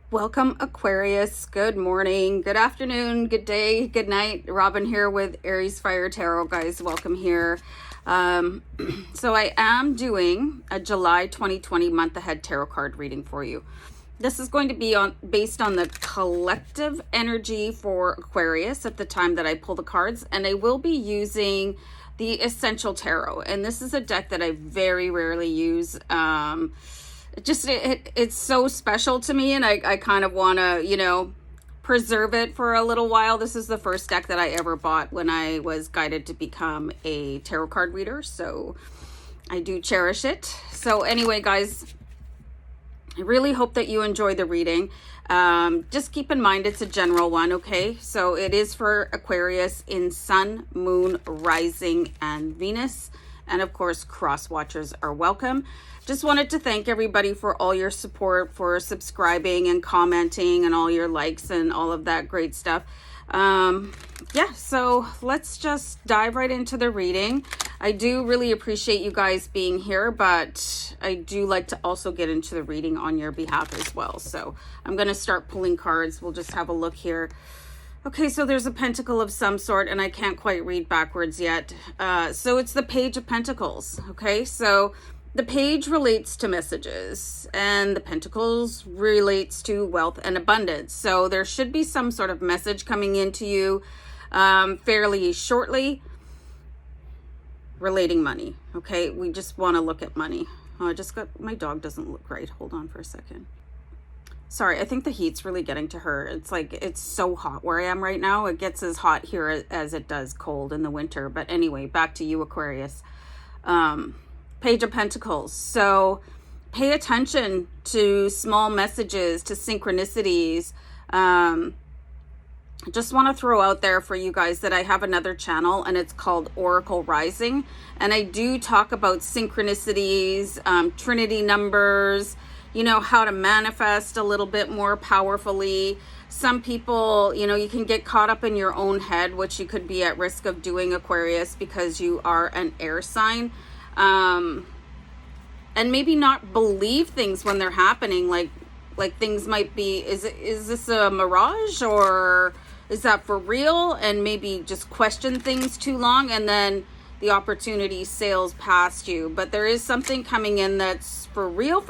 Welcome, Aquarius. Good morning, good afternoon, good day, good night. Robin here with AriesFireTarot, guys. Welcome here. So I am doing a July 2020 month ahead tarot card reading for you. This is going to be based on the collective energy for Aquarius at the time that I pull the cards, and I will be using the Essential Tarot. And this is a deck that I very rarely use. It's so special to me, and I kind of want to, preserve it for a little while. This is the first deck that I ever bought when I was guided to become a tarot card reader, so I do cherish it. So anyway, guys, I really hope that you enjoy the reading. Just keep in mind it's a general one, okay? So it is for Aquarius in Sun, Moon, Rising, and Venus. And of course, cross watchers are welcome. Just wanted to thank everybody for all your support, for subscribing and commenting and all your likes and all of that great stuff. Yeah, so let's just dive right into the reading. I do really appreciate you guys being here, but I do like to also get into the reading on your behalf as well. So I'm going to start pulling cards. We'll just have a look here. Okay, so there's a pentacle of some sort, and I can't quite read backwards yet. So it's the Page of Pentacles, okay? So the page relates to messages, and the pentacles relates to wealth and abundance. So there should be some sort of message coming into you fairly shortly relating money, okay? We just want to look at money. Oh, my dog doesn't look right. Hold on for a second. Sorry, I think the heat's really getting to her. It's so hot where I am right now. It gets as hot here as it does cold in the winter. But anyway, back to you, Aquarius. Page of Pentacles. So pay attention to small messages, to synchronicities. Just want to throw out there for you guys that I have another channel, and it's called Oracle Rising. And I do talk about synchronicities, Trinity numbers, how to manifest a little bit more powerfully. Some people, you can get caught up in your own head, which you could be at risk of doing, Aquarius, because you are an air sign. And maybe not believe things when they're happening, like things might be, is this a mirage, or is that for real? And maybe just question things too long, and then the opportunity sails past you. But there is something coming in that's for real,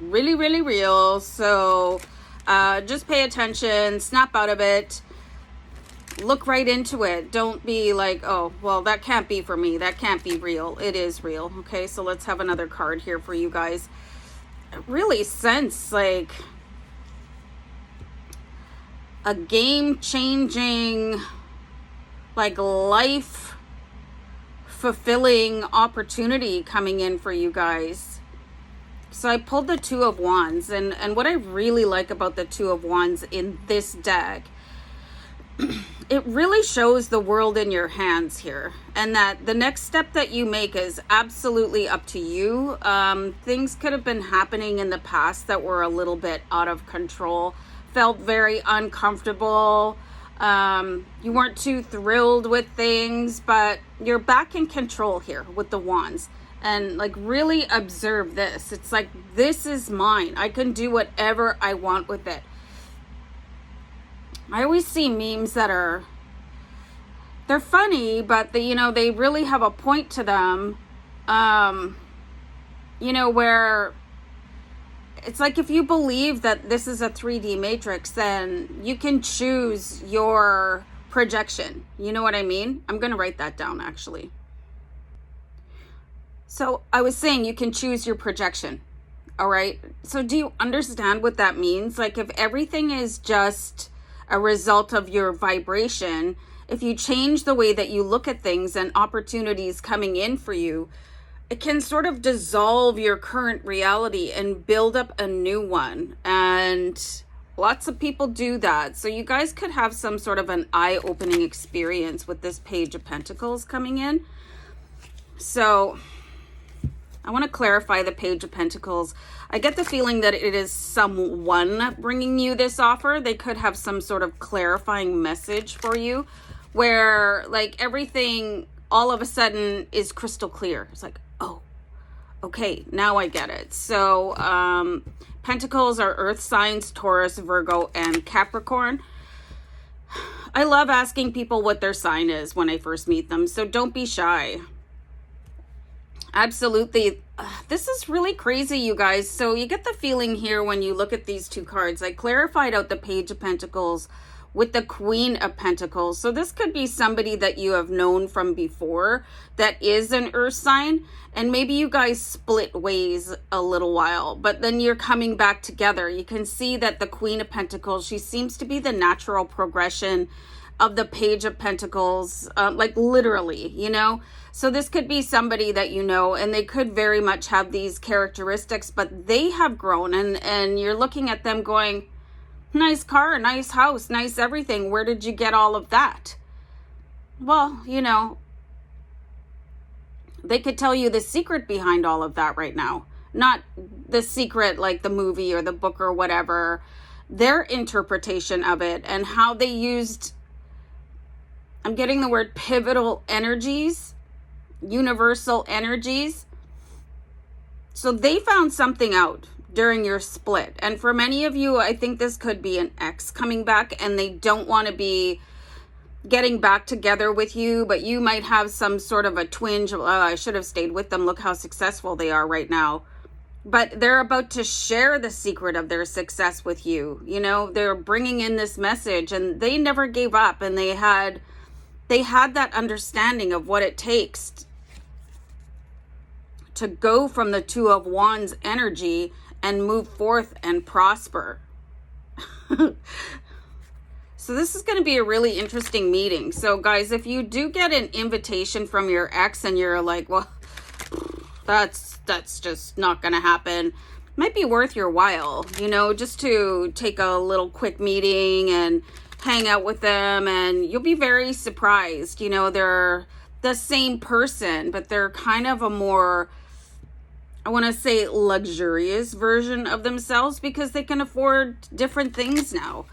really, really real. So just pay attention, snap out of it, look right into it. Don't be like, oh, well, that can't be for me. That can't be real. It is real. Okay, so let's have another card here for you guys. I really sense like a game-changing, like life fulfilling opportunity coming in for you guys. So I pulled the Two of Wands, and what I really like about the Two of Wands in this deck, it really shows the world in your hands here, and that the next step that you make is absolutely up to you. Things could have been happening in the past that were a little bit out of control, felt very uncomfortable. You weren't too thrilled with things, but you're back in control here with the wands. And like, really observe this. It's like, this is mine. I can do whatever I want with it. I always see memes that they're funny, but they really have a point to them. Where it's like, if you believe that this is a 3D matrix, then you can choose your projection. You know what I mean? I'm going to write that down, actually. So I was saying you can choose your projection. All right. So do you understand what that means? Like, if everything is just a result of your vibration, if you change the way that you look at things and opportunities coming in for you, it can sort of dissolve your current reality and build up a new one. And lots of people do that. So you guys could have some sort of an eye-opening experience with this Page of Pentacles coming in. So I want to clarify the Page of Pentacles. I get the feeling that it is someone bringing you this offer. They could have some sort of clarifying message for you, where like everything all of a sudden is crystal clear. It's like, oh, okay, now I get it. So Pentacles are earth signs, Taurus, Virgo, and Capricorn. I love asking people what their sign is when I first meet them, so don't be shy. Absolutely. This is really crazy, you guys. So you get the feeling here when you look at these two cards. I clarified out the Page of Pentacles with the Queen of Pentacles. So this could be somebody that you have known from before that is an earth sign, and maybe you guys split ways a little while, but then you're coming back together. You can see that the Queen of Pentacles, she seems to be the natural progression of the Page of Pentacles, like literally, you know. So this could be somebody that you know, and they could very much have these characteristics, but they have grown, and you're looking at them going, nice car, nice house, nice everything. Where did you get all of that? Well, you know, they could tell you the secret behind all of that right now. Not the secret like the movie or the book or whatever. Their interpretation of it and how they used, I'm getting the word pivotal energies, universal energies. So they found something out during your split. And for many of you, I think this could be an ex coming back, and they don't want to be getting back together with you, but you might have some sort of a twinge of, oh, I should have stayed with them. Look how successful they are right now. But they're about to share the secret of their success with you. You know, they're bringing in this message, and they never gave up, and they had that understanding of what it takes to go from the Two of Wands energy and move forth and prosper. So this is going to be a really interesting meeting. So guys, if you do get an invitation from your ex and you're like, well, that's just not going to happen, might be worth your while, you know, just to take a little quick meeting and hang out with them, and you'll be very surprised. You know, they're the same person, but they're kind of a more, I want to say, luxurious version of themselves because they can afford different things now.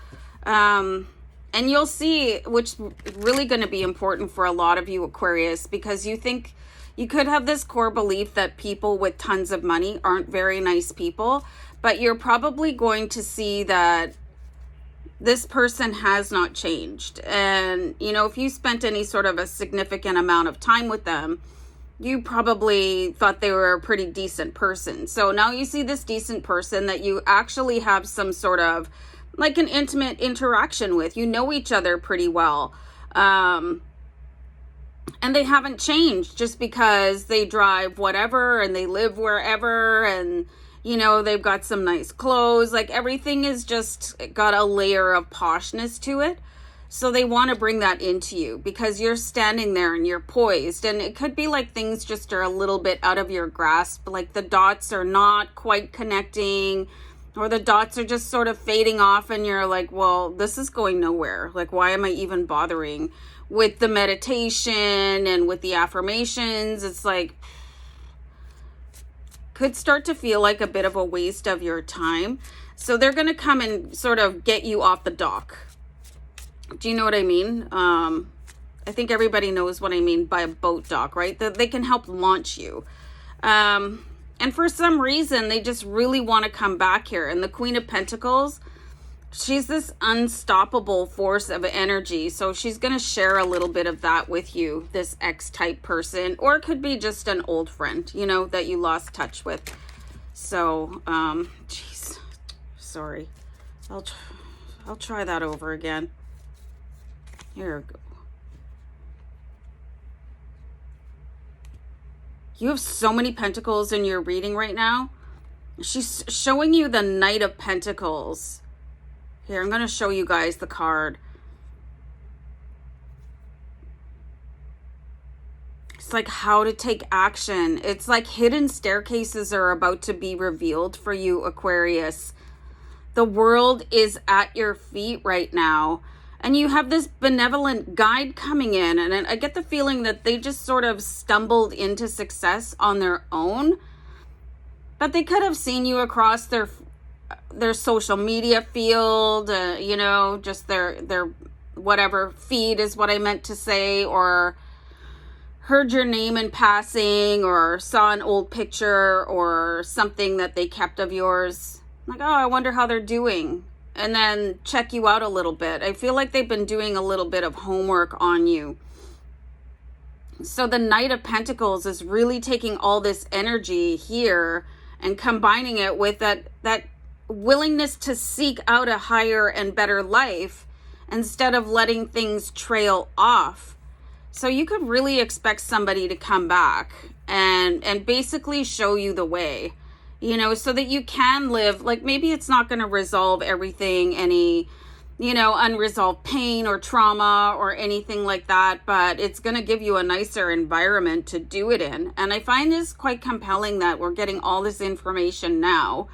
And you'll see, which is really going to be important for a lot of you Aquarius, because you think you could have this core belief that people with tons of money aren't very nice people, but you're probably going to see that this person has not changed. And, you know, if you spent any sort of a significant amount of time with them, you probably thought they were a pretty decent person. So now you see this decent person that you actually have some sort of like an intimate interaction with. You know each other pretty well. And they haven't changed just because they drive whatever and they live wherever, and you know, they've got some nice clothes. Like everything is just got a layer of poshness to it. So they want to bring that into you because you're standing there and you're poised. And it could be like things just are a little bit out of your grasp. Like the dots are not quite connecting, or the dots are just sort of fading off. And you're like, well, this is going nowhere. Like, why am I even bothering with the meditation and with the affirmations? It's like, could start to feel like a bit of a waste of your time. So they're going to come and sort of get you off the dock. Do you know what I mean? I think everybody knows what I mean by a boat dock, right? That they can help launch you. And for some reason, they just really want to come back here. And the Queen of Pentacles, she's this unstoppable force of energy. So she's going to share a little bit of that with you, this ex-type person. Or it could be just an old friend, you know, that you lost touch with. So, geez, sorry. I'll try that over again. Here we go. You have so many pentacles in your reading right now. She's showing you the Knight of Pentacles. Here, I'm going to show you guys the card. It's like how to take action. It's like hidden staircases are about to be revealed for you, Aquarius. The world is at your feet right now. And you have this benevolent guide coming in. And I get the feeling that they just sort of stumbled into success on their own. But they could have seen you across their social media field, you know, just their whatever feed is what I meant to say, or heard your name in passing, or saw an old picture or something that they kept of yours. Like, oh, I wonder how they're doing. And then check you out a little bit. I feel like they've been doing a little bit of homework on you. So the Knight of Pentacles is really taking all this energy here and combining it with that willingness to seek out a higher and better life instead of letting things trail off. So you could really expect somebody to come back and basically show you the way, you know, so that you can live, like, maybe it's not going to resolve everything, any, you know, unresolved pain or trauma or anything like that, but it's going to give you a nicer environment to do it in. And I find this quite compelling that we're getting all this information now,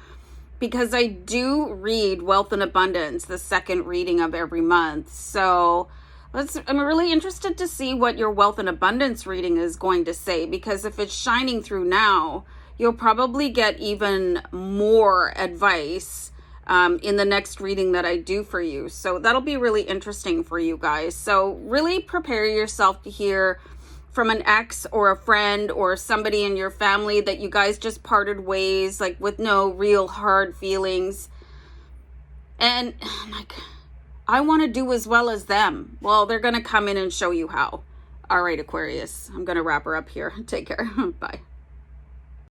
because I do read Wealth and Abundance, the second reading of every month. So I'm really interested to see what your Wealth and Abundance reading is going to say, because if it's shining through now, you'll probably get even more advice in the next reading that I do for you. So that'll be really interesting for you guys. So really prepare yourself to hear from an ex or a friend or somebody in your family that you guys just parted ways, like with no real hard feelings. And like, I want to do as well as them. Well, they're going to come in and show you how. All right, Aquarius, I'm going to wrap her up here. Take care. Bye.